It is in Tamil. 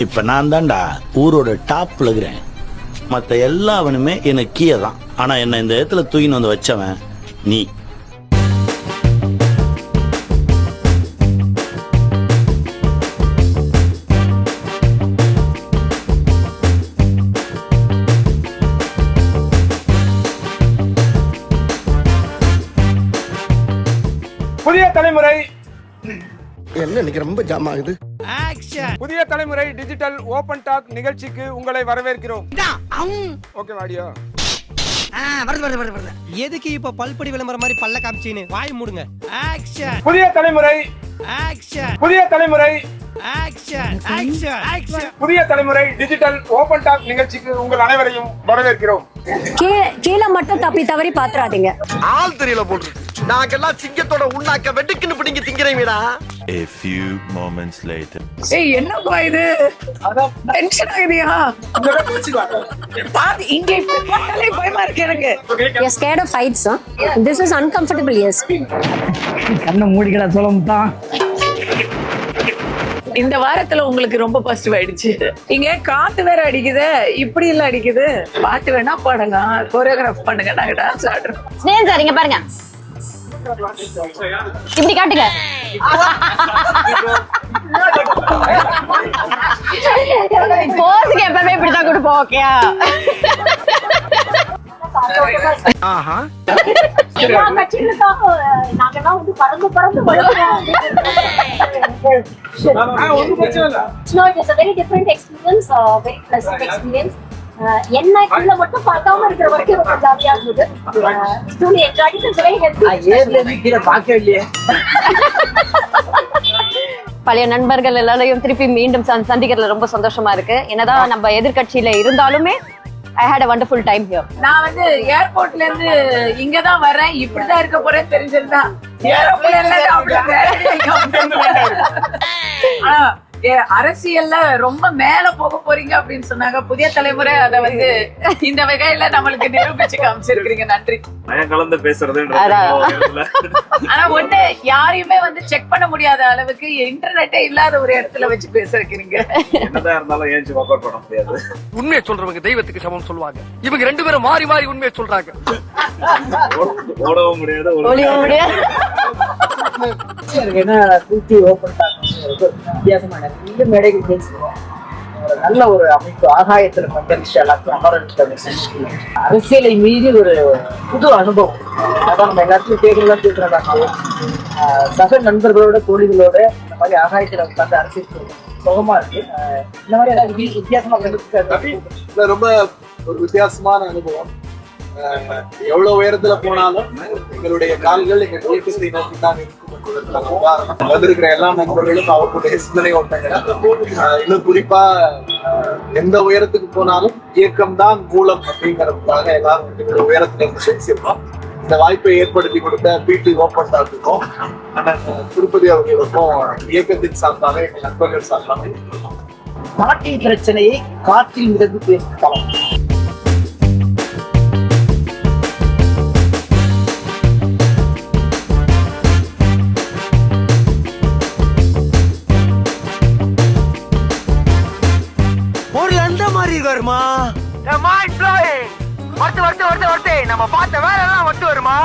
இப்ப நான் தான்டா ஊரோட டாப்ல இருக்கிறேன். மத்த எல்லாவனுமே எனக்கு கீழே தான். ஆனா என்ன இந்த இடத்துல தூக்கின்னு வந்து வச்சவன் நீ. புதிய தலைமுறை என்ன இன்னைக்கு ரொம்ப ஜாம் ஆகுது. புதிய தலைமுறை டிஜிட்டல் ஓபன் டாக் நிகழ்ச்சிக்கு உங்களை வரவேற்கிறோம். ஓகே வாடியோ. எதுக்கு இப்ப பல்படி விளம்பரம் மாதிரி பல்ல காமிச்சின்னு வாய் மூடுங்க. ஆக்ஷன். புதிய தலைமுறை ஆக்ஷன். புதிய தலைமுறை ஆக்ஷன். ஆக்ஷன். ஆக்ஷன். புதிய தலைமுறை டிஜிட்டல் ஓபன் டாக் நிகழ்ச்சிக்கு உங்கள் அனைவரையும் வரவேற்கிறோம். கீழே மட்டும் தப்பி தவறி பாத்துறாதீங்க. ஆள் தெரியல போட்டு நாங்கெல்லாம் சிங்கத்தோட உண்ணாக்க வெட்டுக்குன்னு பிடிங்க திங்கிறீங்கடா. A few moments later. ஏய் என்னப்பா இது? டென்ஷன் ஆகுதியா? பாதி இங்க இப்படி பார்த்தாலே பயமா இருக்கு எனக்கு. You're scared of heights, huh? This is uncomfortable, yes. கண்ணை மூடிக்கடா சொல்லமுதான். இந்த வாரத்துல உங்களுக்கு ரொம்ப பாசிட்டிவ் ஆயிடுச்சு. இங்க காத்து வேற அடிக்குது, இப்படி எல்லாம் அடிக்குது. பாத்து வேணா பாடுங்க, கோரியோகிராஃப் பண்ணுங்க, நாங்க டான்ஸ் ஆடுறோம். ஸ்னேகன் சார் இங்க பாருங்க. இப்படி காட்டுங்க. போஸ்க்கு எப்பவுமே இப்படிதான் கொடுப்போம். ஓகேயா? ஆஹா எல்லா கட்சிகளுக்காக நாங்கெல்லாம் வந்து பறந்து பறந்து வளர்றோம். ஒன்றும் பிரச்சனை இல்லை. No, it is a very different experience, very pleasant experience. என்ன கீழே மட்டும் பார்க்காம இருக்கிற வரைக்கும் ரொம்ப ஜாலியா இருந்தது. Truly enjoyed it. It's very healthy. பழைய நண்பர்கள் எல்லாரையும் திருப்பி மீண்டும் சந்திக்கிறதுல ரொம்ப சந்தோஷமா இருக்கு. என்னதான் நம்ம எதிர்கட்சியில இருந்தாலுமே I had a wonderful time here. நான் வந்து ஏர்போர்ட்ல இருந்து இங்கதான் வரேன், இப்படிதான் இருக்க போறேன் தெரிஞ்சிருந்தா அரசியல்ல ரொம்ப மேல போக போறீங்க அப்படின்னு சொன்னாங்க. புதிய தலைமுறை அத வந்து இந்த வகையில நம்மளுக்கு நிரூபிச்சு காமிச்சிருக்கீங்க. நன்றி. கலந்து பேசுறது. ஆனா ஒண்ணு, யாரையுமே வந்து செக் பண்ண முடியாத அளவுக்கு இன்டர்நெட்டே இல்லாத ஒரு இடத்துல வச்சு பேச வைக்கிறீங்க. என்னதான் இருந்தாலும் ஏஞ்சி ஒர்க் அவுட் பண்ண முடியாது. உண்மையை சொல்றவங்க தெய்வத்துக்கு சமம் சொல்லுவாங்க. இவங்க ரெண்டு பேரும் மாறி மாறி உண்மையை சொல்றாங்க. ஓடவும் முடியாது, ஒளியவும் முடியாது. வித்தியாசமான இந்த மேடைக்கு பேசுவோம். நல்ல ஒரு அமைப்பு, ஆகாயத்துல பங்களிச்சு எல்லாத்தையும் அமர்ந்து அரசியலை மீறி ஒரு புது அனுபவம். அதான் நம்ம எல்லாத்தையும் தேர்தலாம் கேட்கிறதாங்க. சக நண்பர்களோட தோழிகளோட இந்த மாதிரி ஆகாயத்துல உட்காந்து அரசியல் சுகமா இருக்கு. இந்த மாதிரி ஏதாவது வித்தியாசமா ரொம்ப ஒரு வித்தியாசமான அனுபவம். எவ்வளவு உயரத்துல போனாலும் எங்களுடைய கால்கள் எங்க இயக்கத்தை நோக்கி தான் இருக்கும். வந்திருக்கிற எல்லா நண்பர்களும் அவர்களுடைய சிந்தனை ஓட்டங்கள். இன்னும் குறிப்பா எந்த உயரத்துக்கு போனாலும் இயக்கம் தான் மூலம் அப்படிங்கிறதுக்காக எல்லாரும் உயரத்துல இருந்து பேசியிருக்கோம். இந்த வாய்ப்பை ஏற்படுத்தி கொடுத்த பிடி ஓபன் டாக்குக்கும் திருப்பதி அவர்களுக்கும் இயக்கத்தின் சார்பாக எங்கள் நண்பர்கள் சார்பாக நாட்டிய பிரச்சனையை காற்றில் மிதந்து பேசலாம். ஒரு அந்த மாதிரி வருமா? நம்ம பார்த்த வேலை எல்லாம் வருமா?